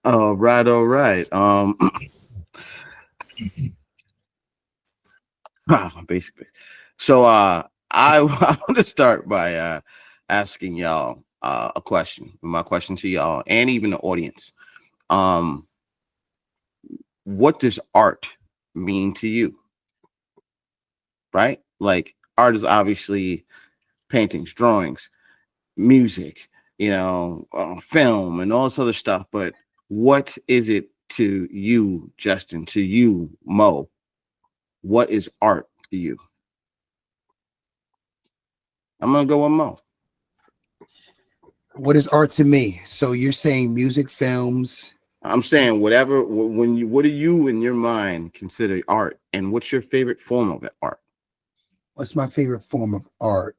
All right, all right. Basically. So I I want to start by asking y'all a question. My question to y'all and even the audience. Um what does art mean to you? Right? Like art is obviously paintings, drawings, music, film and all this other stuff, but what is it to you, Justin, to you, Mo? What is art to you? I'm gonna go with Mo. What is art to me? So you're saying music, films? I'm saying whatever. When you, what do you in your mind consider art, and what's your favorite form of it, art? What's my favorite form of art?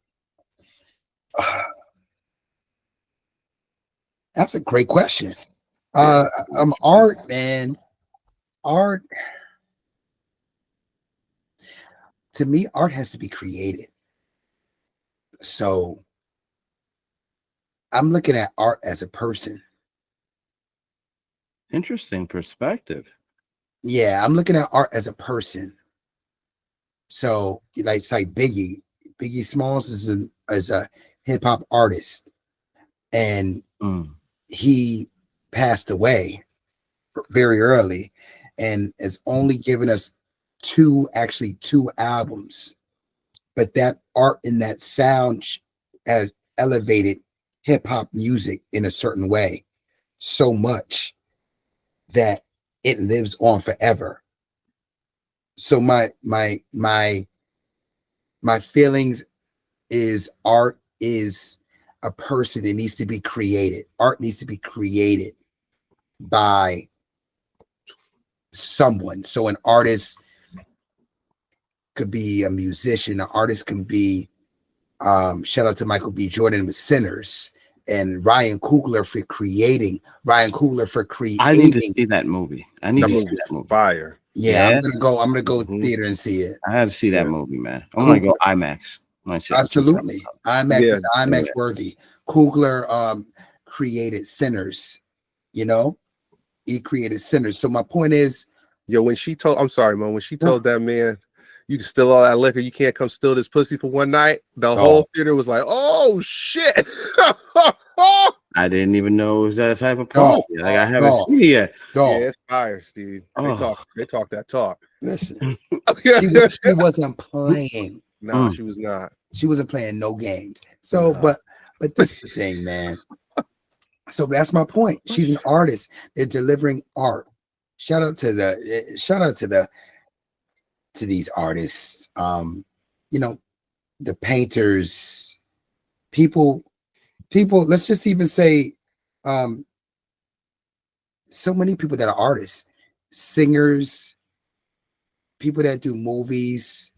That's a great question. Yeah. Art, man. Art to me, art has to be created. So I'm looking at art as a person. Interesting perspective. Yeah, I'm looking at art as a person. So like it's like Biggie. Biggie Smalls is a hip hop artist, and Mm. he passed away very early, and has only given us two albums. But that art and that sound has elevated hip hop music in a certain way so much that it lives on forever. So my feelings is art is a person. It needs to be created. Art needs to be created by someone. So an artist could be a musician. An artist can be shout out to Michael B. Jordan with Sinners, and Ryan Coogler for I need to creating. see that movie. I need That to see movie's that movie. fire. Yeah, Yeah, I'm gonna go Hmm. theater and see it. I had to see that Yeah. movie, man. I'm gonna go Coogler, IMAX. I see that too. absolutely. IMAX Yeah. is Yeah. IMAX worthy. Coogler created Sinners, you know, he created Sinners. So my point is, Yo, when she told, I'm sorry, man, when she oh, told that man, you can steal all that liquor, you can't come steal this pussy for one night, the whole theater was like, oh shit. I didn't even know it was that type of dog, party. Like I haven't dog, seen it yet. Yeah, dog. it's fire, Steve. Oh, They talk that talk. Listen, she wasn't playing. Nah, mm. she was not. She wasn't playing no games. So, Nah. but this is the thing, man. So that's my point. She's an artist. They're delivering art. Shout out to these artists. You know, the painters, people, let's just even say um so many people that are artists, singers, people that do movies,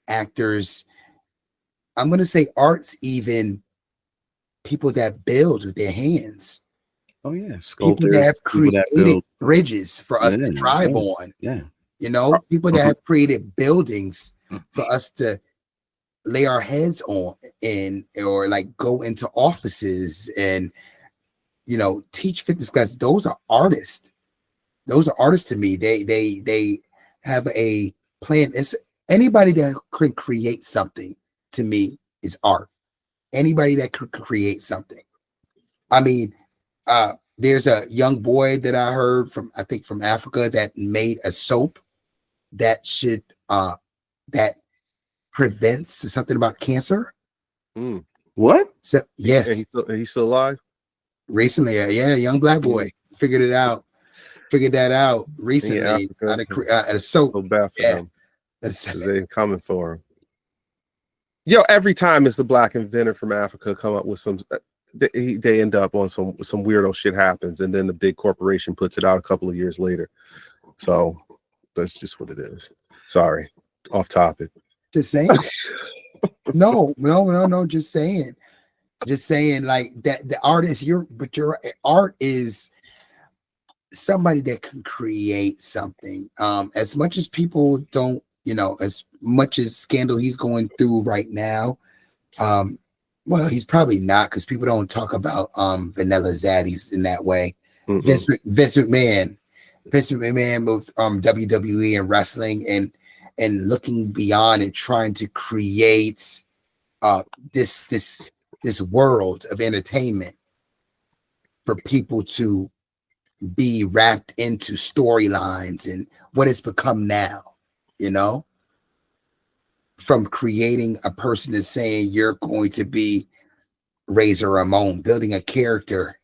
actors. I'm gonna say arts, even people that build with their hands, Oh yeah, people that sculptors, have people that created build. bridges for us Yeah, to drive yeah, on, yeah. people that Mhm. have created buildings for us to lay our heads on in, or like go into offices and teach fitness class. Those are artists. Those are artists to me. They have a plan. It's anybody that can create something to me is art. Anybody that could create something. I mean, there's a young boy that I heard from, I think from Africa, that made a soap that should that prevents something about cancer. Mm. What? So And yes, he's still alive. recently, yeah, young black Mm. boy figured that out In recently Africa, at a soap. so bad for Yeah, him that's because they ain't coming for him. Yo, every time it's the black inventor from Africa come up with some, they end up on some weirdo shit happens, and then the big corporation puts it out a couple of years later. So that's just what it is. Sorry, off topic. just saying. No. Just saying, like that. The artist, your art is somebody that can create something. As much as people don't, as much as scandal he's going through right now, well, he's probably not, because people don't talk about Vanilla Zaddies in that way. Vince McMahon with WWE and wrestling and looking beyond and trying to create this world of entertainment for people to be wrapped into storylines and what it's become now, you know, from creating a person to saying you're going to be Razor Ramon, building a character,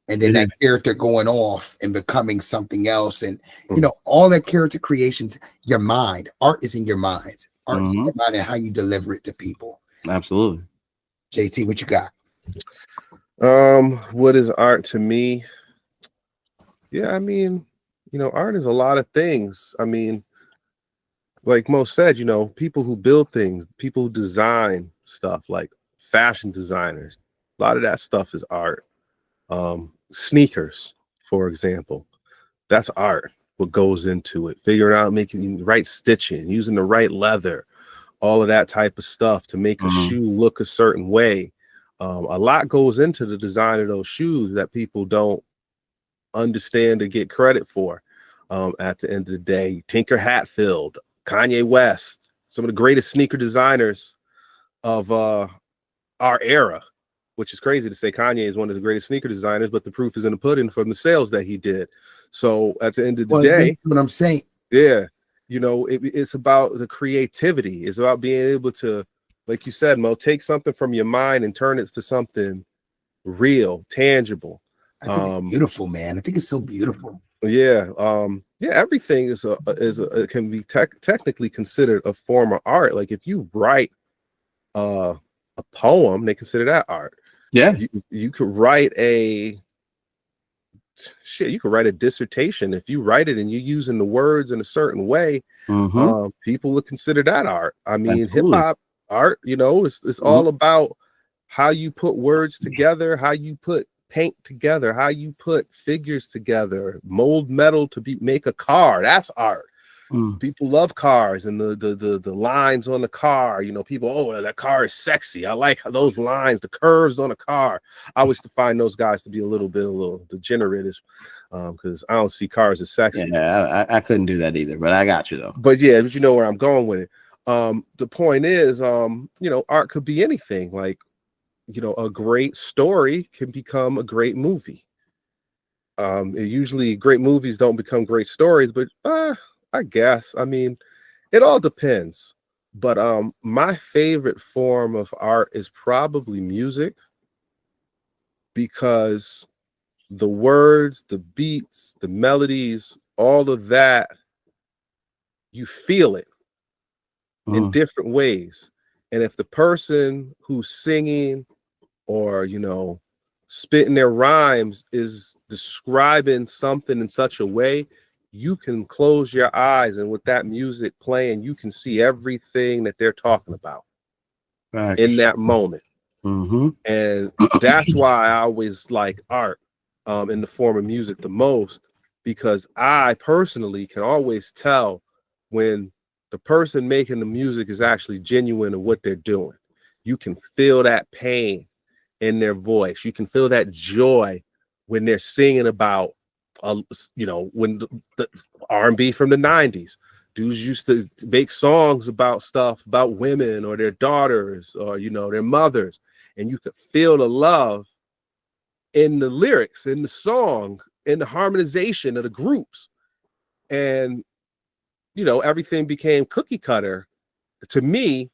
and then that character going off and becoming something else. And, you know, all that character creations, your mind, art is in your mind. Art's in your mind and how you deliver it to people. Absolutely. JT, what you got? What is art to me? Yeah, I mean, you know, art is a lot of things. I mean, like Mo said, you know, people who build things, people who design stuff, like fashion designers, a lot of that stuff is art. Sneakers, for example, that's art. What goes into it, figuring out making the right stitching, using the right leather, all of that type of stuff to make a shoe look a certain way. A lot goes into the design of those shoes that people don't understand or get credit for. At the end of the day, Tinker Hatfield, Kanye West, some of the greatest sneaker designers of our era, which is crazy to say Kanye is one of the greatest sneaker designers, but the proof is in the pudding from the sales that he did. So at the end of the day, what I'm saying, yeah, you know, it's about the creativity. It's about being able to, like you said, Mo, take something from your mind and turn it to something real, tangible. I think it's beautiful, man. I think it's so beautiful. Yeah, yeah. Everything is can be technically considered a form of art. Like if you write a poem, they consider that art. Yeah, you could write you could write a dissertation. If you write it and you're using the words in a certain way, people would consider that art. I mean, hip hop art, you know, it's all about how you put words together, how you put paint together, how you put figures together, mold metal to make a car. That's art. People love cars and the lines on the car. You know, people, oh, that car is sexy. I like those lines, the curves on a car. I always find those guys to be a little degenerate, because I don't see cars as sexy. Yeah, I couldn't do that either, but I got you though. But yeah, but you know where I'm going with it. The point is, you know, art could be anything. Like, you know, a great story can become a great movie. Usually great movies don't become great stories, but I guess, I mean, it all depends. But my favorite form of art is probably music, because the words, the beats, the melodies, all of that, you feel it in different ways. And if the person who's singing or, you know, spitting their rhymes is describing something in such a way, you can close your eyes, and with that music playing, you can see everything that they're talking about in that moment. And that's why I always like art in the form of music the most, because I personally can always tell when the person making the music is actually genuine in what they're doing. You can feel that pain in their voice. You can feel that joy when they're singing about, you know, when the R&B from the 90s, dudes used to make songs about stuff about women or their daughters or, you know, their mothers. And you could feel the love in the lyrics, in the song, in the harmonization of the groups. And, you know, everything became cookie cutter. To me,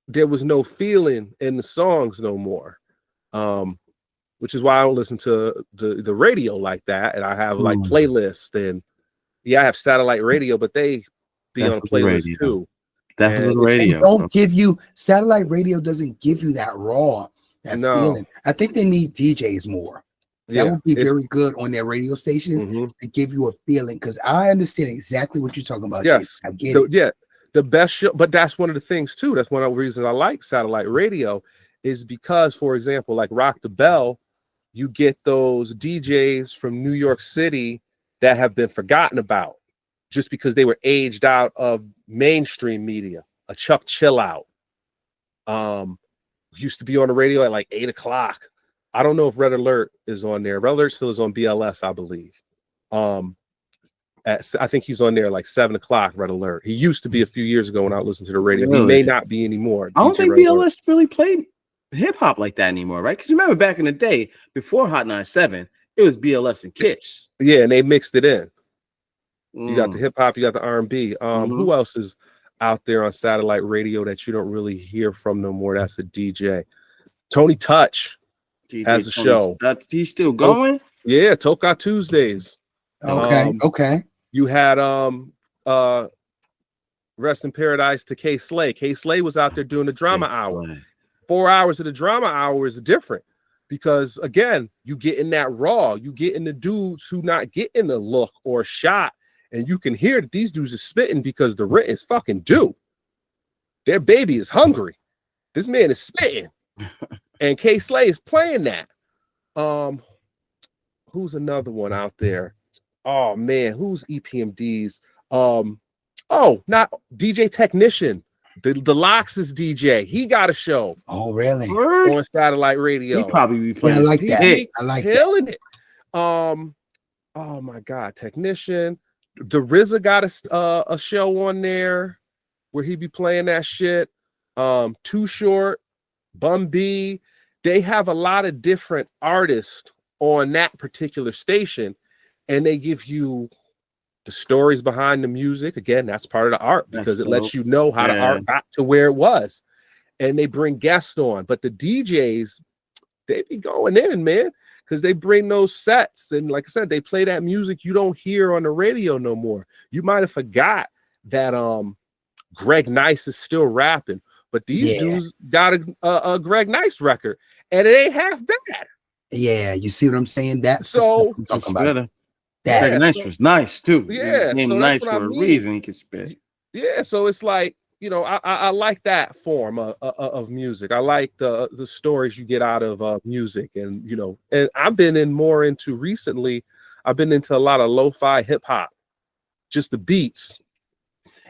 there was no feeling in the songs no more. Which is why I don't listen to the radio like that. And I have like playlists, and yeah, I have satellite radio, but they be on a playlist radio. too. Definitely radio. They don't give you, satellite radio doesn't give you that raw, that feeling. I think they need DJs more. That would be very good on their radio stations to give you a feeling, because I understand exactly what you're talking about. Yes, I get it. Yeah, the best show, but that's one of the things too. That's one of the reasons I like satellite radio, is because, for example, like Rock the Bell, you get those DJs from New York City that have been forgotten about just because they were aged out of mainstream media. A Chuck Chill Out used to be on the radio at like 8 o'clock. I don't know if Red Alert is on there. Red Alert still is on BLS, I believe. I think he's on there like 7 o'clock. Red Alert. He used to be a few years ago when I listened to the radio. Really? He may not be anymore. I don't DJ think Red Alert. BLS really played hip hop like that anymore, right? Because remember back in the day, before Hot 97, it was BLS and Kiss. Yeah, and they mixed it in. You got the hip hop, you got the R&B. Who else is out there on satellite radio that you don't really hear from no more? That's a DJ. Tony Touch has a show. He's still going? Yeah, Toka Tuesdays. Okay, okay. You had Rest in Paradise to K Slay. K Slay was out there doing the drama hour. 4 hours of the drama hour is different because again, you get in that raw, you get in the dudes who not getting a look or a shot, and you can hear that these dudes are spitting because the rent is fucking due. Their baby is hungry. This man is spitting, and K Slay is playing that. Who's another one out there? Oh man, who's EPMD's? Not DJ Technician. The Lox's DJ. He got a show. Oh, really? On satellite radio. He probably be playing. I like that. I like killing it. Oh my God, Technician. The RZA got a show on there where he be playing that shit. Too Short, Bun B. They have a lot of different artists on that particular station, and they give you the stories behind the music. Again, that's part of the art because it lets you know how the art got to where it was. And they bring guests on, but the DJs, they be going in, man, because they bring those sets. And like I said, they play that music you don't hear on the radio no more. You might have forgot that Greg Nice is still rapping, but these dudes got a Greg Nice record, and it ain't half bad. Yeah, you see what I'm saying? That's so I'm talking about. That Nice was nice too. Yeah, so nice for a reason. He could spit. Yeah, so it's like, you know, I like that form of music. I like the stories you get out of music, and you know, and I've been recently. I've been into a lot of lo-fi hip hop, just the beats.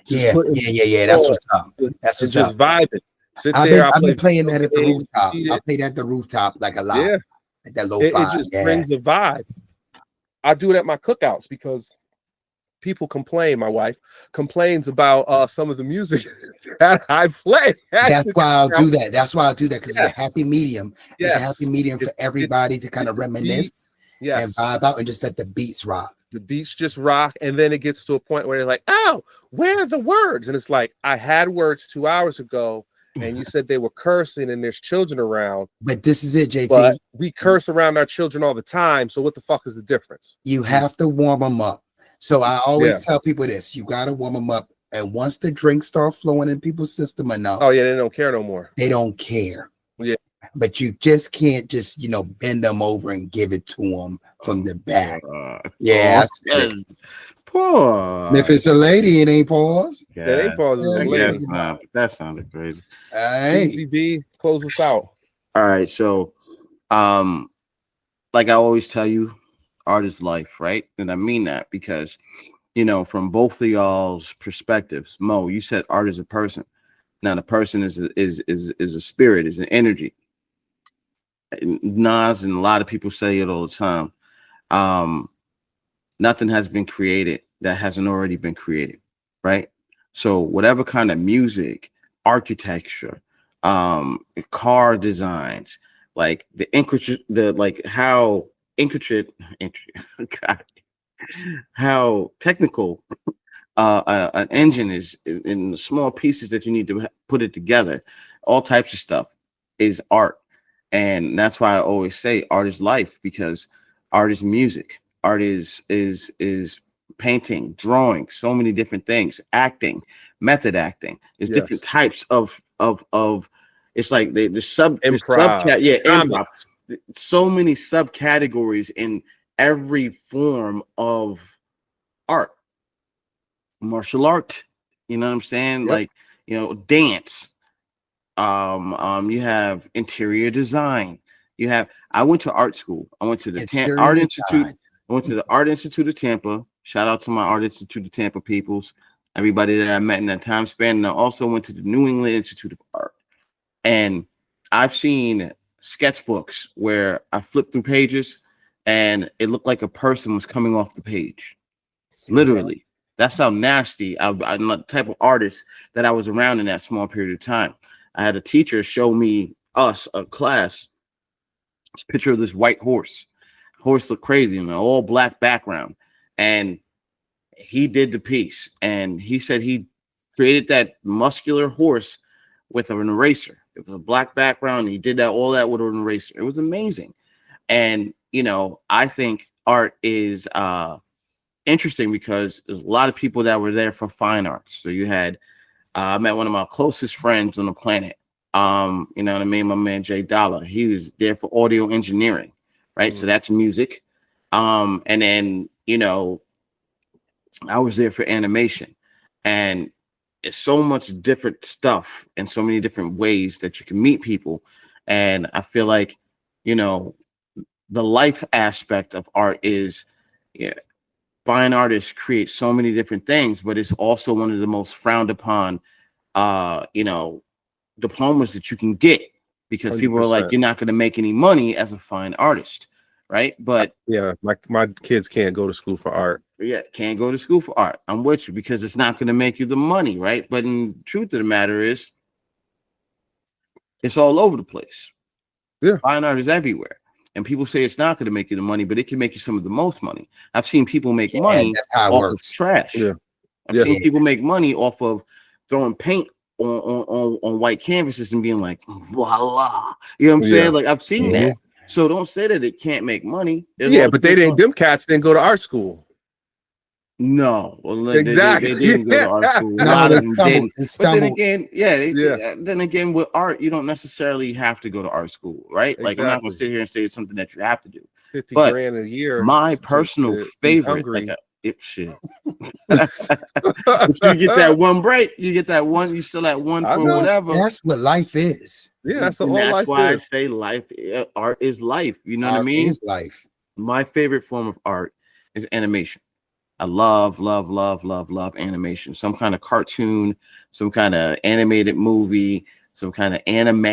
Yeah. That's what's up. That's what's just up. Vibing. I've been playing that at the rooftop. I play that at the rooftop like a lot. Yeah, like that lo-fi. It just brings a vibe. I do it at my cookouts because people complain. My wife complains about some of the music that I play. That's why I'll do that. That's why I'll do that because it's a happy medium. It's a happy medium for everybody to kind of reminisce and vibe out and just let the beats rock. The beats just rock, and then it gets to a point where they're like, "Oh, where are the words?" And it's like, I had words 2 hours ago, and you said they were cursing, and there's children around. But this is it, JT. But we curse around our children all the time. So what the fuck is the difference? You have to warm them up. So I always tell people this: you got to warm them up, and once the drinks start flowing in people's system enough, they don't care no more. They don't care. Yeah. But you just can't just, bend them over and give it to them from the back. Poor. If it's a lady, it ain't pause. Yeah, it ain't pause. That sounded crazy. CBB, close us out. All right. So, like I always tell you, art is life, right? And I mean that because, from both of y'all's perspectives, Mo, you said art is a person. Now the person is a spirit, is an energy. Nas and a lot of people say it all the time. Nothing has been created that hasn't already been created, right? So whatever kind of music, architecture, car designs, like how technical an engine is in the small pieces that you need to put it together, all types of stuff is art. And that's why I always say art is life, because art is music. Art is painting, drawing, so many different things, acting, method acting. There's different types of it's like the improv. So many subcategories in every form of art. Martial art, you know what I'm saying? Like, dance. You have interior design. I went to art school. I went to the Art Institute. I went to the Art Institute of Tampa. Shout out to my Art Institute of Tampa peoples, everybody that I met in that time span. And I also went to the New England Institute of Art. And I've seen sketchbooks where I flipped through pages and it looked like a person was coming off the page. See what I'm saying? Literally. That's how nasty I'm the type of artist that I was around in that small period of time. I had a teacher show me a class, this picture of this white horse. Horse looked crazy in an all black background. And he did the piece. And he said he created that muscular horse with an eraser. It was a black background. He did that all that with an eraser. It was amazing. And I think art is interesting because there's a lot of people that were there for fine arts. So you had I met one of my closest friends on the planet. You know what I mean? My man Jay Dollar. He was there for audio engineering, right? So that's music. And then I was there for animation, and it's so much different stuff and so many different ways that you can meet people. And I feel like, the life aspect of art is, fine artists create so many different things, but it's also one of the most frowned upon, diplomas that you can get, because 100%. People are like, you're not going to make any money as a fine artist. Right. But yeah, my kids can't go to school for art. Yeah, can't go to school for art. I'm with you, because it's not going to make you the money. Right. But in truth of the matter is, it's all over the place. Yeah. Fine art is everywhere. And people say it's not going to make you the money, but it can make you some of the most money. I've seen people make money off of trash. Yeah. I've seen people make money off of throwing paint on white canvases and being like, voila. You know what I'm saying? Like, I've seen that. So don't say that it can't make money. But them cats didn't go to art school. No, well, exactly. They didn't go to art school. A lot of them didn't. But then again, then again, with art, you don't necessarily have to go to art school, right? Like, I'm not going to sit here and say it's something that you have to do. 50 but grand a year. My personal favorite, shit. If you get that one break, you get that one. You still that one for whatever. That's what life is. Yeah, that's why I say life. Art is life. You know what I mean? Art is life. My favorite form of art is animation. I love animation. Some kind of cartoon, some kind of animated movie, some kind of anime.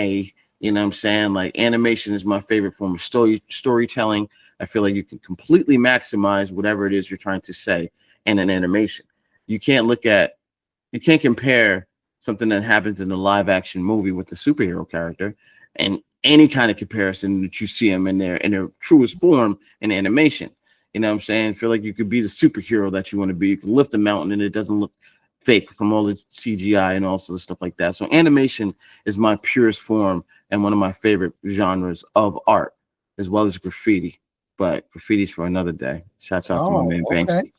You know what I'm saying? Like, animation is my favorite form of storytelling. I feel like you can completely maximize whatever it is you're trying to say in an animation. You can't compare something that happens in a live action movie with the superhero character and any kind of comparison that you see them in their truest form in animation. You know what I'm saying? I feel like you could be the superhero that you want to be. You can lift a mountain and it doesn't look fake from all the CGI and all sorts of stuff like that. So animation is my purest form and one of my favorite genres of art, as well as graffiti. But graffiti's for another day. Shouts out to my man Banksy.